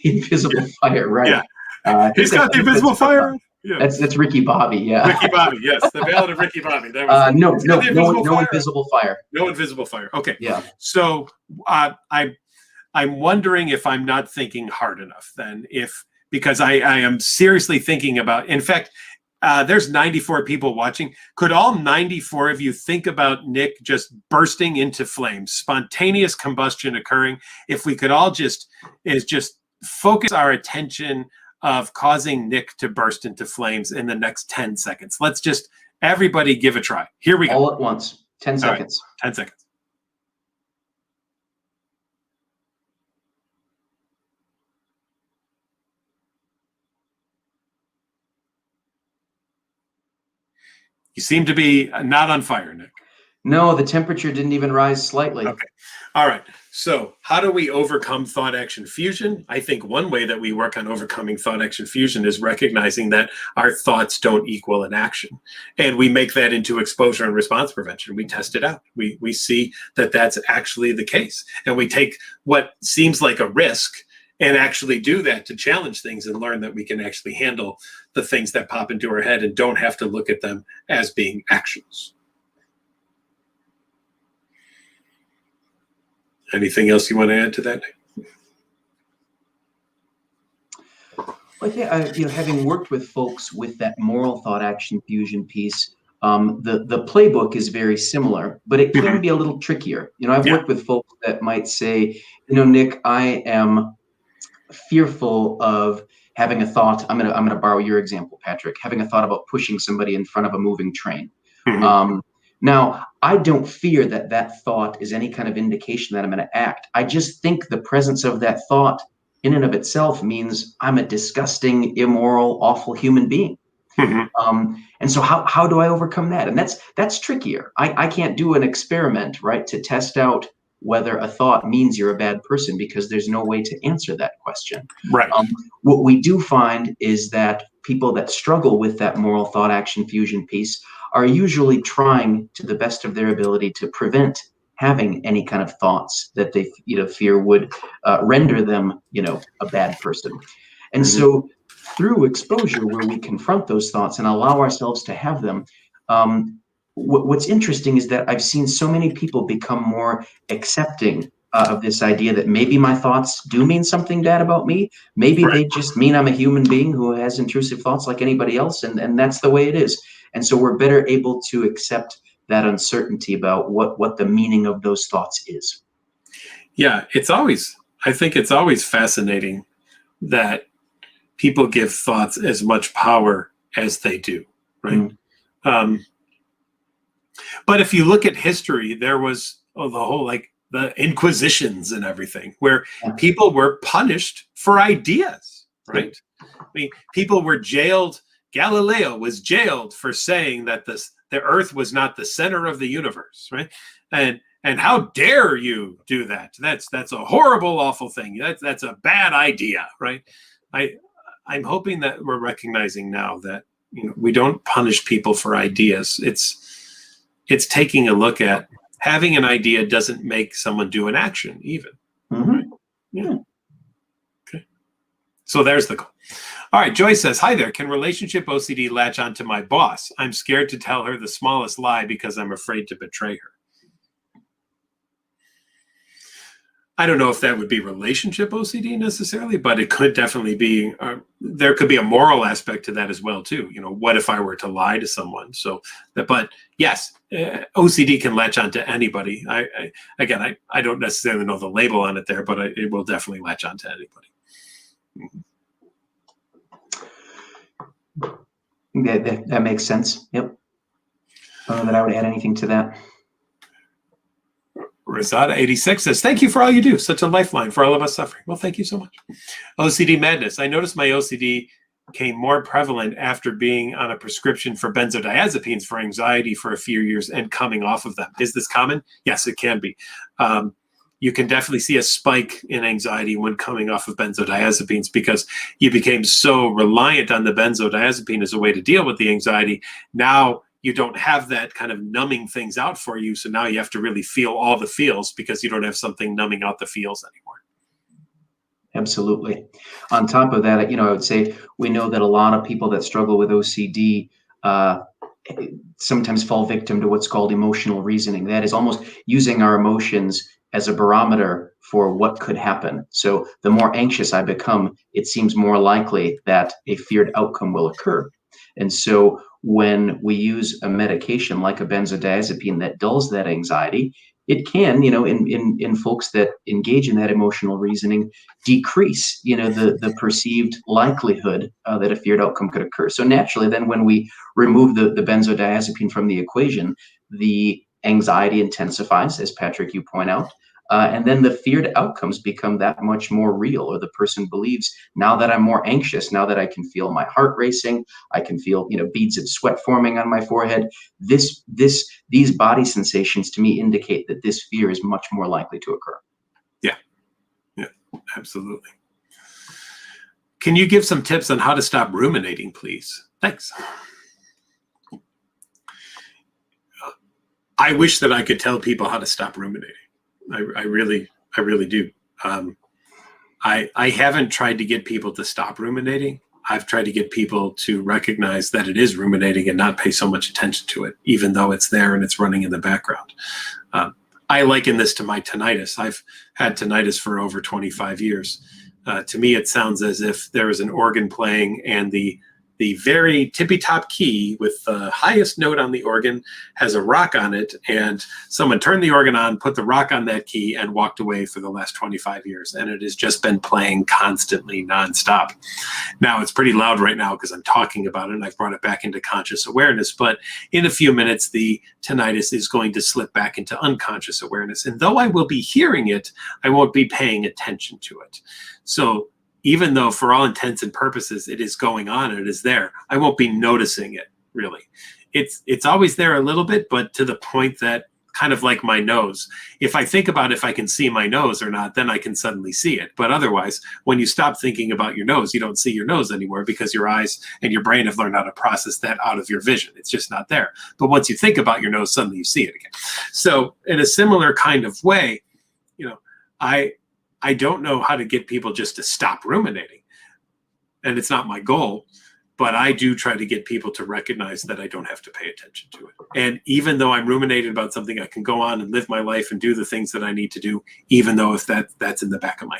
invisible fire, right? Yeah. He's got the invisible fire. Yeah. That's Ricky Bobby, yeah. Ricky Bobby, yes. The Ballad of Ricky Bobby. That was no invisible fire. No invisible fire. Okay. Yeah. So I'm wondering if I'm not thinking hard enough then, because I am seriously thinking about, in fact, there's 94 people watching. Could all 94 of you think about Nick just bursting into flames, spontaneous combustion occurring? If we could all just focus our attention of causing Nick to burst into flames in the next 10 seconds. Let's just, everybody give a try. Here we go. All at once. 10 seconds. Right. 10 seconds. You seem to be not on fire, Nick. No, the temperature didn't even rise slightly. Okay. All right. So how do we overcome thought action fusion? I think one way that we work on overcoming thought action fusion is recognizing that our thoughts don't equal an action. And we make that into exposure and response prevention. We test it out. We see that that's actually the case. And we take what seems like a risk and actually do that to challenge things and learn that we can actually handle the things that pop into our head and don't have to look at them as being actions. Anything else you want to add to that? Well, I think having worked with folks with that moral thought action fusion piece, the playbook is very similar, but it can be a little trickier. I've worked with folks that might say, Nick, I am fearful of having a thought. I'm gonna borrow your example, Patrick. Having a thought about pushing somebody in front of a moving train. Now, I don't fear that thought is any kind of indication that I'm going to act. I just think the presence of that thought in and of itself means I'm a disgusting, immoral, awful human being. And so how do I overcome that? And that's trickier. I can't do an experiment, right, to test out whether a thought means you're a bad person, because there's no way to answer that question. Right. What we do find is that people that struggle with that moral thought action fusion piece are usually trying to the best of their ability to prevent having any kind of thoughts that they fear would render them a bad person. And so through exposure, where we confront those thoughts and allow ourselves to have them, what's interesting is that I've seen so many people become more accepting of this idea that maybe my thoughts do mean something bad about me. Maybe they just mean I'm a human being who has intrusive thoughts like anybody else, and that's the way it is. And so we're better able to accept that uncertainty about what the meaning of those thoughts is. Yeah, I think it's always fascinating that people give thoughts as much power as they do, right? But if you look at history, there was the whole, like, the Inquisitions and everything, where people were punished for ideas, right? I mean, people were jailed. Galileo was jailed for saying that the Earth was not the center of the universe, right? And how dare you do that? That's a horrible, awful thing. That's a bad idea, right? I'm hoping that we're recognizing now that we don't punish people for ideas. It's taking a look at having an idea doesn't make someone do an action even. Right? Yeah. Okay. So there's the goal. All right. Joy says, hi there. Can relationship OCD latch onto my boss? I'm scared to tell her the smallest lie because I'm afraid to betray her. I don't know if that would be relationship OCD necessarily, but it could definitely be, there could be a moral aspect to that as well too. What if I were to lie to someone? So, but yes, OCD can latch onto anybody. I don't necessarily know the label on it there, but it will definitely latch onto anybody. That makes sense. Yep. I don't know that I would add anything to that. Rosada 86 says, thank you for all you do. Such a lifeline for all of us suffering. Well, thank you so much. OCD Madness. I noticed my OCD became more prevalent after being on a prescription for benzodiazepines for anxiety for a few years and coming off of them. Is this common? Yes, it can be. You can definitely see a spike in anxiety when coming off of benzodiazepines because you became so reliant on the benzodiazepine as a way to deal with the anxiety. Now you don't have that kind of numbing things out for you. So now you have to really feel all the feels because you don't have something numbing out the feels anymore. Absolutely. On top of that, I would say we know that a lot of people that struggle with OCD sometimes fall victim to what's called emotional reasoning. That is almost using our emotions as a barometer for what could happen. So the more anxious I become, it seems more likely that a feared outcome will occur. And so when we use a medication like a benzodiazepine that dulls that anxiety, it can, in folks that engage in that emotional reasoning, decrease, the perceived likelihood that a feared outcome could occur. So naturally, then when we remove the benzodiazepine from the equation, the anxiety intensifies, as Patrick, you point out. And then the feared outcomes become that much more real, or the person believes, now that I'm more anxious, now that I can feel my heart racing, I can feel, beads of sweat forming on my forehead. These body sensations to me indicate that this fear is much more likely to occur. Yeah, absolutely. Can you give some tips on how to stop ruminating, please? Thanks. I wish that I could tell people how to stop ruminating. I really do. I haven't tried to get people to stop ruminating. I've tried to get people to recognize that it is ruminating and not pay so much attention to it, even though it's there and it's running in the background. I liken this to my tinnitus. I've had tinnitus for over 25 years. To me, it sounds as if there is an organ playing and the very tippy-top key with the highest note on the organ has a rock on it, and someone turned the organ on, put the rock on that key, and walked away for the last 25 years. And it has just been playing constantly, nonstop. Now, it's pretty loud right now because I'm talking about it, and I've brought it back into conscious awareness. But in a few minutes, the tinnitus is going to slip back into unconscious awareness. And though I will be hearing it, I won't be paying attention to it. So even though for all intents and purposes it is going on and it is there, I won't be noticing it really. It's always there a little bit, but to the point that, kind of like my nose, if I think about if I can see my nose or not, then I can suddenly see it. But otherwise, when you stop thinking about your nose, you don't see your nose anymore, because your eyes and your brain have learned how to process that out of your vision. It's just not there. But once you think about your nose, suddenly you see it again. So in a similar kind of way, I don't know how to get people just to stop ruminating, and it's not my goal. But I do try to get people to recognize that I don't have to pay attention to it. And even though I'm ruminating about something, I can go on and live my life and do the things that I need to do, even though if that's in the back of my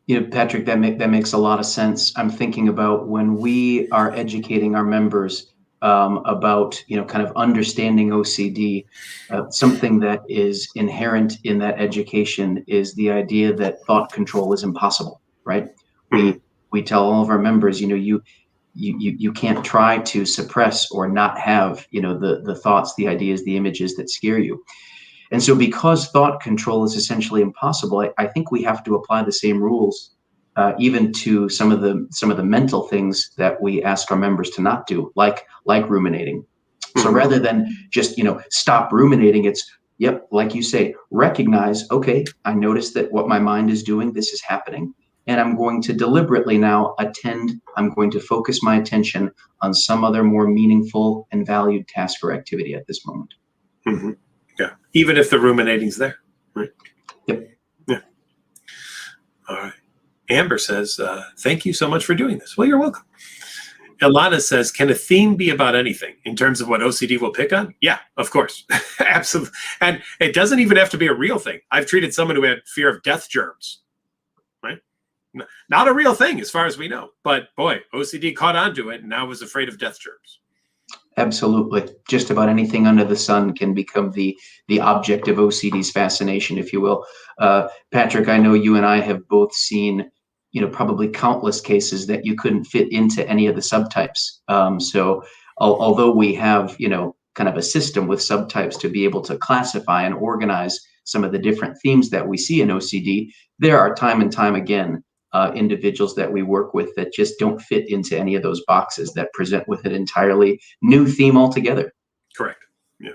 head. Patrick, that makes a lot of sense. I'm thinking about when we are educating our members about, kind of understanding OCD, something that is inherent in that education is the idea that thought control is impossible, right? We tell all of our members, you can't try to suppress or not have, the thoughts, the ideas, the images that scare you. And so because thought control is essentially impossible, I think we have to apply the same rules even to some of the mental things that we ask our members to not do, like ruminating. So rather than just, stop ruminating, it's, yep, like you say, recognize, okay, I notice that what my mind is doing, this is happening. And I'm going to deliberately now I'm going to focus my attention on some other more meaningful and valued task or activity at this moment. Mm-hmm. Yeah. Even if the ruminating's there, right? Yep. Yeah. All right. Amber says, thank you so much for doing this. Well, you're welcome. Ilana says, can a theme be about anything in terms of what OCD will pick on? Yeah, of course. Absolutely. And it doesn't even have to be a real thing. I've treated someone who had fear of death germs. Not a real thing as far as we know, but boy, OCD caught onto it and now was afraid of death germs. Absolutely. Just about anything under the sun can become the object of OCD's fascination, if you will. Patrick, I know you and I have both seen, probably countless cases that you couldn't fit into any of the subtypes. So although we have, kind of a system with subtypes to be able to classify and organize some of the different themes that we see in OCD, there are time and time again individuals that we work with that just don't fit into any of those boxes, that present with an entirely new theme altogether. Correct. Yeah.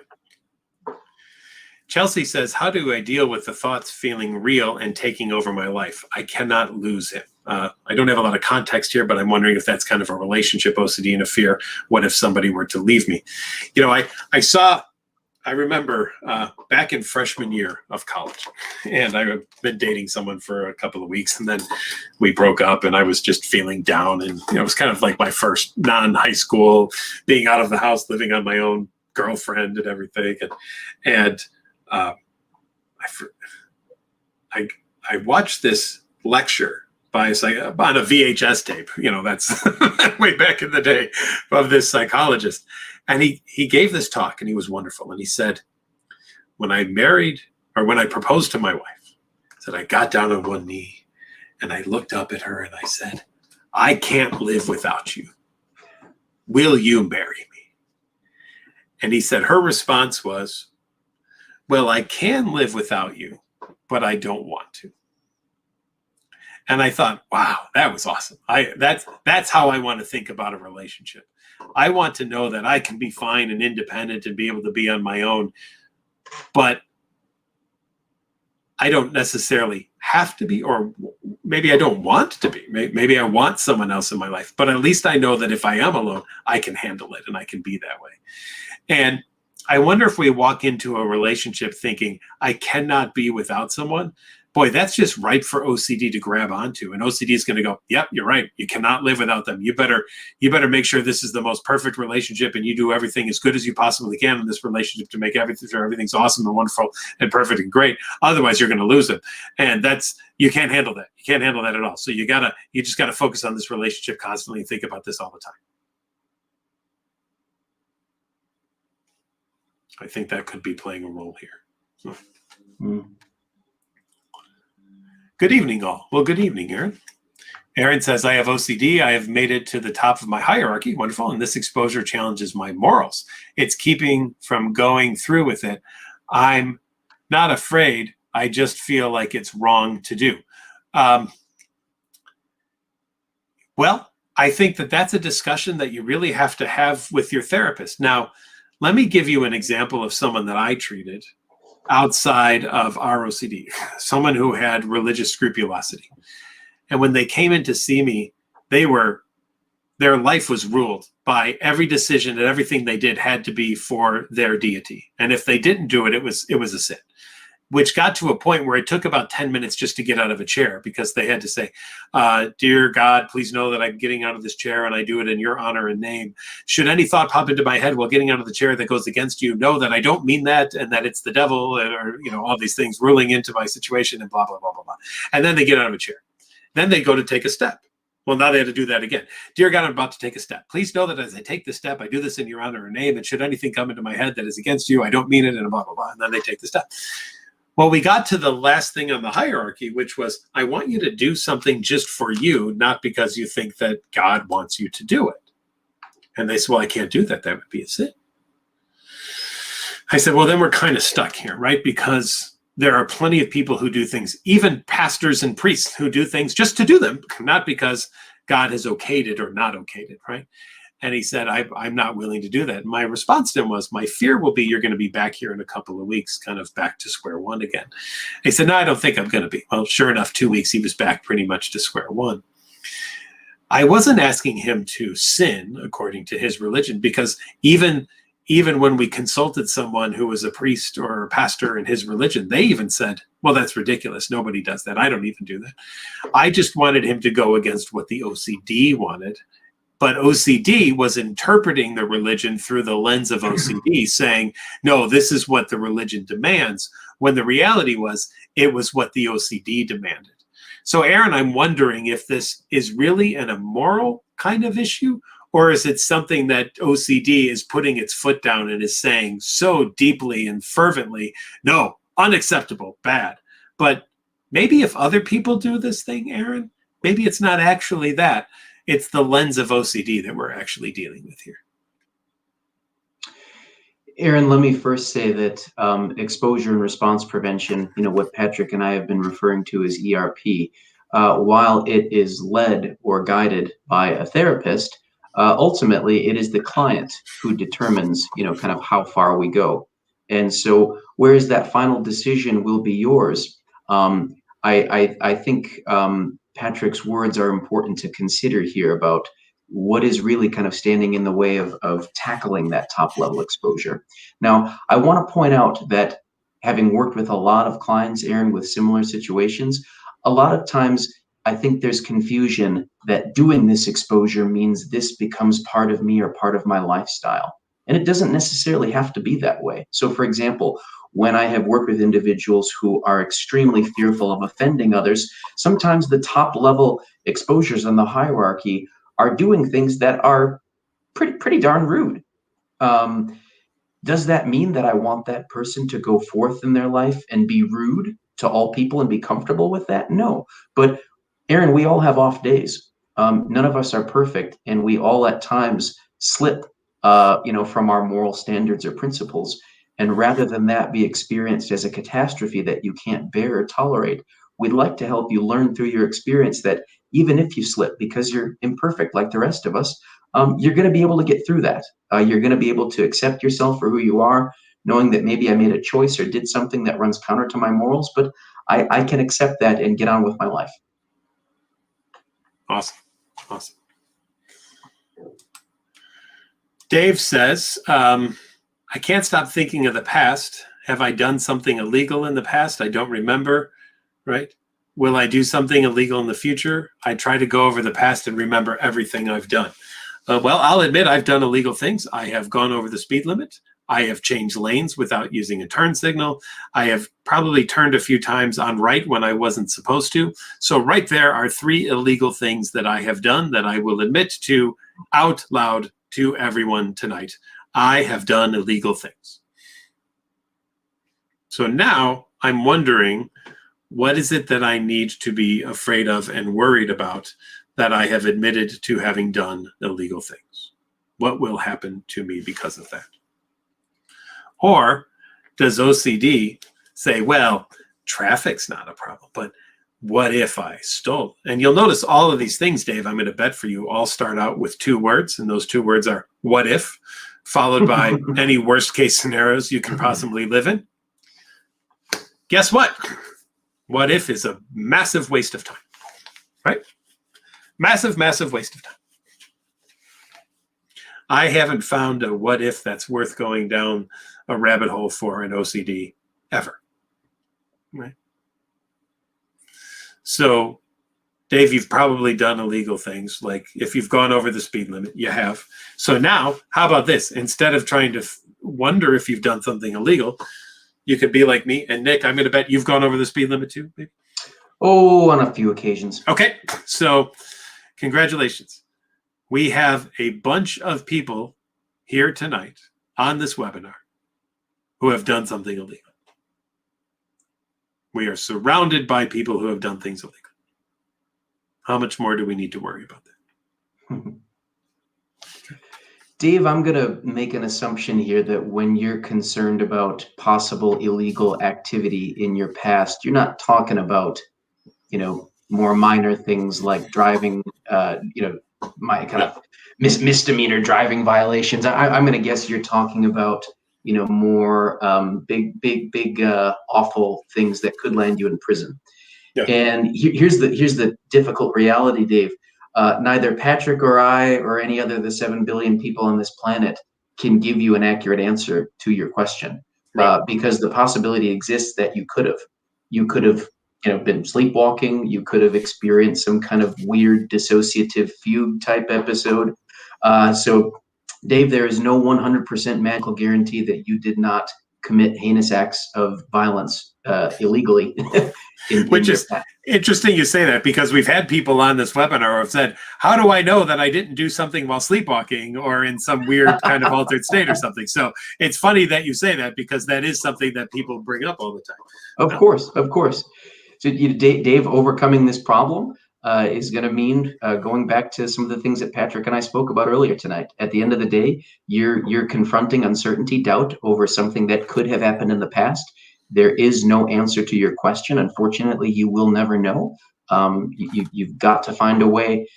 Chelsea says, how do I deal with the thoughts feeling real and taking over my life? I cannot lose him. I don't have a lot of context here, but I'm wondering if that's kind of a relationship OCD and a fear. What if somebody were to leave me? I remember back in freshman year of college, and I had been dating someone for a couple of weeks, and then we broke up, and I was just feeling down. And it was kind of like my first non-high school, being out of the house, living on my own, girlfriend and everything. And I watched this lecture on a VHS tape. That's way back in the day, of this psychologist. And he gave this talk, and he was wonderful. And he said, when I proposed to my wife, I got down on one knee and I looked up at her and I said, I can't live without you. Will you marry me? And he said, her response was, well, I can live without you, but I don't want to. And I thought, wow, that was awesome. That's how I want to think about a relationship. I want to know that I can be fine and independent and be able to be on my own, but I don't necessarily have to be, or maybe I don't want to be. Maybe I want someone else in my life, but at least I know that if I am alone, I can handle it and I can be that way. And I wonder if we walk into a relationship thinking, I cannot be without someone. Boy, that's just ripe for OCD to grab onto. And OCD is going to go, yep, you're right. You cannot live without them. You better make sure this is the most perfect relationship, and you do everything as good as you possibly can in this relationship to make everything's awesome and wonderful and perfect and great. Otherwise, you're going to lose it. And you can't handle that. You can't handle that at all. So you just gotta focus on this relationship constantly and think about this all the time. I think that could be playing a role here. So. Good evening, all. Well, good evening, Aaron. Aaron says, I have OCD. I have made it to the top of my hierarchy. Wonderful. And this exposure challenges my morals. It's keeping from going through with it. I'm not afraid. I just feel like it's wrong to do. Well, I think that that's a discussion that you really have to have with your therapist. Now, let me give you an example of someone that I treated outside of ROCD, someone who had religious scrupulosity. And when they came in to see me, their life was ruled by every decision and everything they did had to be for their deity. And if they didn't do it, it was a sin, which got to a point where it took about 10 minutes just to get out of a chair, because they had to say, dear God, please know that I'm getting out of this chair and I do it in your honor and name. Should any thought pop into my head while getting out of the chair that goes against you, know that I don't mean that and that it's the devil, or, all these things ruling into my situation, and blah, blah, blah, blah, blah. And then they get out of a chair. Then they go to take a step. Well, now they had to do that again. Dear God, I'm about to take a step. Please know that as I take this step, I do this in your honor and name. And should anything come into my head that is against you, I don't mean it, and blah, blah, blah. And then they take the step. Well, we got to the last thing on the hierarchy, which was, I want you to do something just for you, not because you think that God wants you to do it. And they said, well, I can't do that. That would be a sin. I said, well, then we're kind of stuck here, right? Because there are plenty of people who do things, even pastors and priests who do things just to do them, not because God has okayed it or not okayed it, right? And he said, I'm not willing to do that. And my response to him was, my fear will be you're going to be back here in a couple of weeks, kind of back to square one again. He said, no, I don't think I'm going to be. Well, sure enough, 2 weeks, he was back pretty much to square one. I wasn't asking him to sin according to his religion, because even when we consulted someone who was a priest or a pastor in his religion, they even said, well, that's ridiculous. Nobody does that. I don't even do that. I just wanted him to go against what the OCD wanted. But OCD was interpreting the religion through the lens of OCD, saying, no, this is what the religion demands, when the reality was, it was what the OCD demanded. So, Aaron, I'm wondering if this is really an immoral kind of issue, or is it something that OCD is putting its foot down and is saying so deeply and fervently, no, unacceptable, bad. But maybe if other people do this thing, Aaron, maybe it's not actually that. It's the lens of OCD that we're actually dealing with here. Aaron, let me first say that exposure and response prevention, what Patrick and I have been referring to as ERP, while it is led or guided by a therapist, ultimately it is the client who determines, kind of how far we go. And so whereas that final decision will be yours, I think Patrick's words are important to consider here about what is really kind of standing in the way of tackling that top level exposure. Now, I want to point out that having worked with a lot of clients, Aaron, with similar situations, a lot of times I think there's confusion that doing this exposure means this becomes part of me or part of my lifestyle. And it doesn't necessarily have to be that way. So, for example, when I have worked with individuals who are extremely fearful of offending others, sometimes the top level exposures on the hierarchy are doing things that are pretty darn rude. Does that mean that I want that person to go forth in their life and be rude to all people and be comfortable with that? No. But Aaron, we all have off days. None of us are perfect, and we all at times slip, from our moral standards or principles. And rather than that be experienced as a catastrophe that you can't bear or tolerate, we'd like to help you learn through your experience that even if you slip, because you're imperfect like the rest of us, you're going to be able to get through that. You're going to be able to accept yourself for who you are, knowing that maybe I made a choice or did something that runs counter to my morals, but I can accept that and get on with my life. Awesome. Awesome. Dave says, I can't stop thinking of the past. Have I done something illegal in the past? I don't remember, right? Will I do something illegal in the future? I try to go over the past and remember everything I've done. Well, I'll admit I've done illegal things. I have gone over the speed limit. I have changed lanes without using a turn signal. I have probably turned a few times on right when I wasn't supposed to. So right there are 3 illegal things that I have done that I will admit to out loud to everyone tonight. I have done illegal things. So now I'm wondering, what is it that I need to be afraid of and worried about that I have admitted to having done illegal things? What will happen to me because of that? Or does OCD say, well, traffic's not a problem, but what if I stole? And you'll notice all of these things, Dave, I'm going to bet for you, all start out with 2 words. And those 2 words are what if, followed by any worst case scenarios you can possibly live in. Guess what? What if is a massive waste of time, right? Massive, massive waste of time. I haven't found a what if that's worth going down a rabbit hole for an OCD ever, right? So, Dave, you've probably done illegal things. Like if you've gone over the speed limit, you have. So now, how about this? Instead of trying to wonder if you've done something illegal, you could be like me. And Nick, I'm going to bet you've gone over the speed limit too, maybe? Oh, on a few occasions. Okay, so congratulations. We have a bunch of people here tonight on this webinar who have done something illegal. We are surrounded by people who have done things illegal. How much more do we need to worry about that? Dave, I'm going to make an assumption here that when you're concerned about possible illegal activity in your past, you're not talking about, more minor things like driving, my kind of misdemeanor driving violations. I'm going to guess you're talking about, more big, awful things that could land you in prison. Yeah. And here's the difficult reality, Dave. Neither Patrick or I or any other of the 7 billion people on this planet can give you an accurate answer to your question, right? Because the possibility exists that you could have, been sleepwalking. You could have experienced some kind of weird dissociative fugue type episode. So, Dave, there is no 100% magical guarantee that you did not commit heinous acts of violence illegally. Which is interesting you say that, because we've had people on this webinar who have said, how do I know that I didn't do something while sleepwalking or in some weird kind of altered state or something? So it's funny that you say that, because that is something that people bring up all the time. Of course. So Dave, overcoming this problem is going to mean going back to some of the things that Patrick and I spoke about earlier tonight. At the end of the day, you're confronting uncertainty, doubt over something that could have happened in the past. There is no answer to your question. Unfortunately, you will never know. You've got to find a way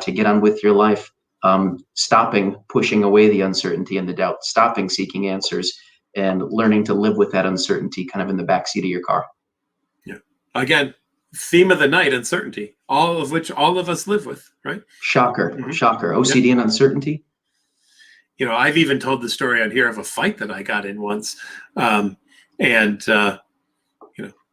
to get on with your life, stopping pushing away the uncertainty and the doubt, stopping seeking answers, and learning to live with that uncertainty kind of in the backseat of your car. Yeah. Again, theme of the night, uncertainty, all of which all of us live with, right? Shocker. OCD and uncertainty. I've even told the story on here of a fight that I got in once. The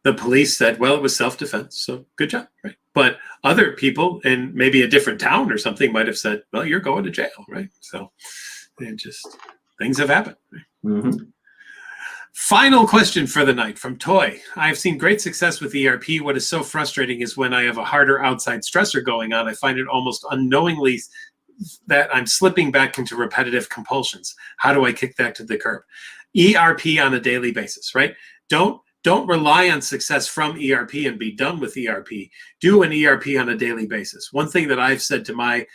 police said, well, it was self-defense, so good job, right? But other people in maybe a different town or something might have said, well, you're going to jail, right? So things have happened. Right? Mm-hmm. Final question for the night from Toy. I have seen great success with ERP. What is so frustrating is when I have a harder outside stressor going on, I find it almost unknowingly that I'm slipping back into repetitive compulsions. How do I kick that to the curb? ERP on a daily basis, right? Don't rely on success from ERP and be done with ERP. Do an ERP on a daily basis. One thing that I've said to my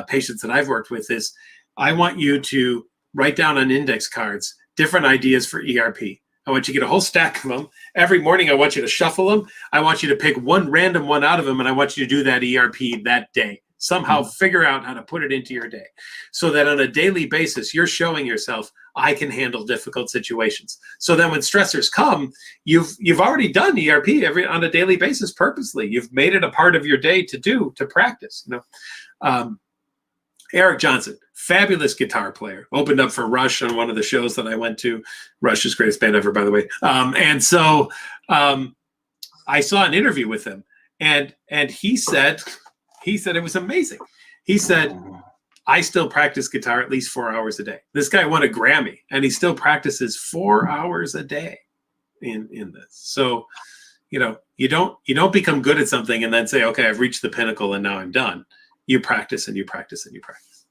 patients that I've worked with is, I want you to write down on index cards different ideas for ERP. I want you to get a whole stack of them. Every morning, I want you to shuffle them. I want you to pick one random one out of them, and I want you to do that ERP that day. Somehow figure out how to put it into your day, so that on a daily basis, you're showing yourself, I can handle difficult situations. So then when stressors come, you've already done ERP on a daily basis purposely. You've made it a part of your day to practice. Eric Johnson, fabulous guitar player, opened up for Rush on one of the shows that I went to. Rush's greatest band ever, by the way. And so I saw an interview with him, and he said it was amazing. He said, I still practice guitar at least 4 hours a day. This guy won a Grammy, and he still practices 4 hours a day in this. So, you don't become good at something and then say, okay, I've reached the pinnacle and now I'm done. You practice and you practice and you practice.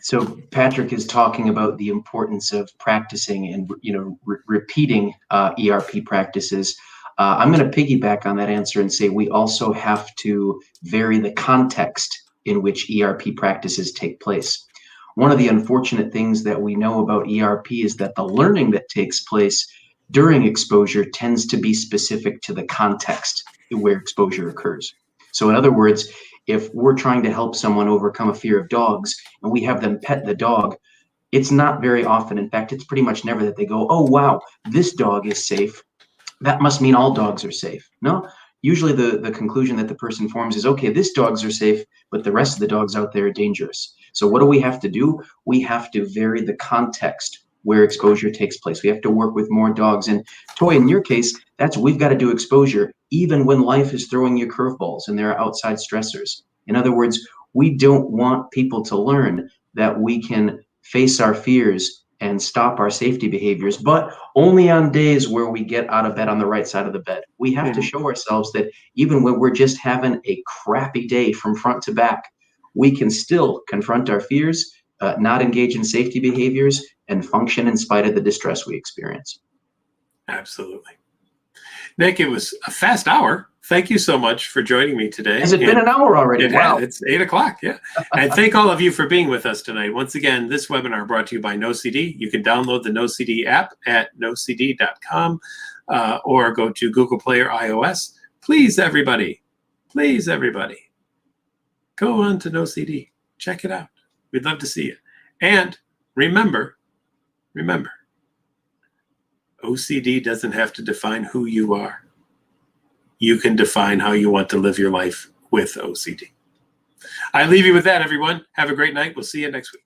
So Patrick is talking about the importance of practicing and repeating ERP practices. I'm going to piggyback on that answer and say we also have to vary the context in which ERP practices take place. One of the unfortunate things that we know about ERP is that the learning that takes place during exposure tends to be specific to the context where exposure occurs. So in other words, if we're trying to help someone overcome a fear of dogs and we have them pet the dog, it's not very often. In fact, it's pretty much never that they go, oh, wow, this dog is safe. That must mean all dogs are safe. No, usually the conclusion that the person forms is, okay, this dogs are safe, but the rest of the dogs out there are dangerous. So what do we have to do? We have to vary the context where exposure takes place. We have to work with more dogs. And Toy, in your case, that's we've got to do exposure even when life is throwing you curveballs and there are outside stressors. In other words, we don't want people to learn that we can face our fears and stop our safety behaviors, but only on days where we get out of bed on the right side of the bed. We have to show ourselves that even when we're just having a crappy day from front to back, we can still confront our fears, not engage in safety behaviors, and function in spite of the distress we experience. Absolutely. Nick, it was a fast hour. Thank you so much for joining me today. Has it been an hour already? Wow. It's 8 o'clock. Yeah. And thank all of you for being with us tonight. Once again, this webinar brought to you by NoCD. You can download the NoCD app at nocd.com or go to Google Play or iOS. Please, everybody, go on to NoCD. Check it out. We'd love to see you. And remember, OCD doesn't have to define who you are. You can define how you want to live your life with OCD. I leave you with that, everyone. Have a great night. We'll see you next week.